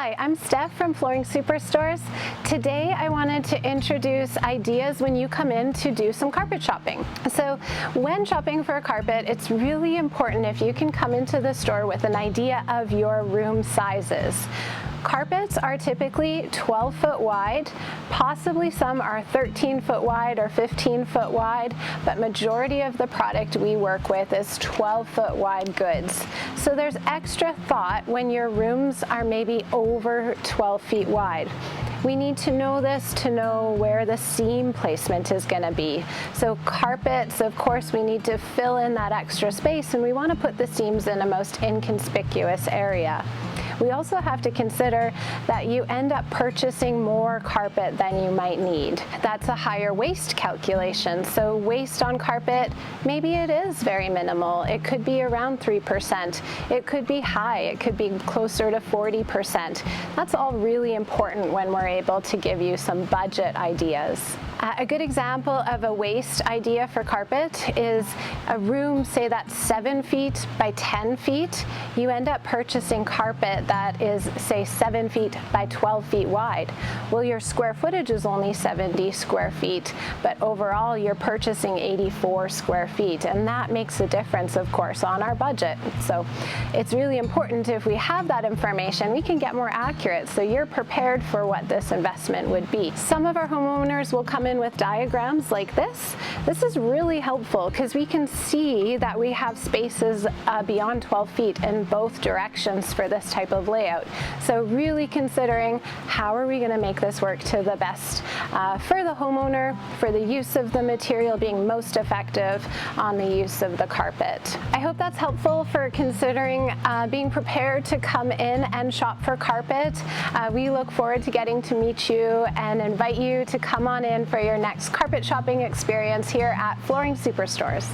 Hi, I'm Steph from Flooring Superstores. Today I wanted to introduce ideas when you come in to do some carpet shopping. So when shopping for a carpet, it's really important if you can come into the store with an idea of your room sizes. Carpets are typically 12 foot wide, possibly some are 13 foot wide or 15 foot wide, but majority of the product we work with is 12 foot wide goods. So there's extra thought when your rooms are maybe over 12 feet wide. We need to know this to know where the seam placement is going to be. So carpets, of course, we need to fill in that extra space, and we want to put the seams in a most inconspicuous area. We also have to consider that you end up purchasing more carpet than you might need. That's a higher waste calculation. So waste on carpet, maybe it is very minimal. It could be around 3%. It could be high. It could be closer to 40%. That's all really important when we're able to give you some budget ideas. A good example of a waste idea for carpet is a room, say that's 7 feet by 10 feet. You end up purchasing carpet that is, say, 7 feet by 12 feet wide. Well, your square footage is only 70 square feet, but overall you're purchasing 84 square feet, and that makes a difference, of course, on our budget. So it's really important if we have that information, we can get more accurate so you're prepared for what this investment would be. Some of our homeowners will come in with diagrams like this. This is really helpful because we can see that we have spaces beyond 12 feet in both directions for this type of layout. So really considering how are we going to make this work to the best for the homeowner, for the use of the material being most effective on the use of the carpet. I hope that's helpful for considering being prepared to come in and shop for carpet. We look forward to getting to meet you and invite you to come on in for your next carpet shopping experience here at Flooring Superstores.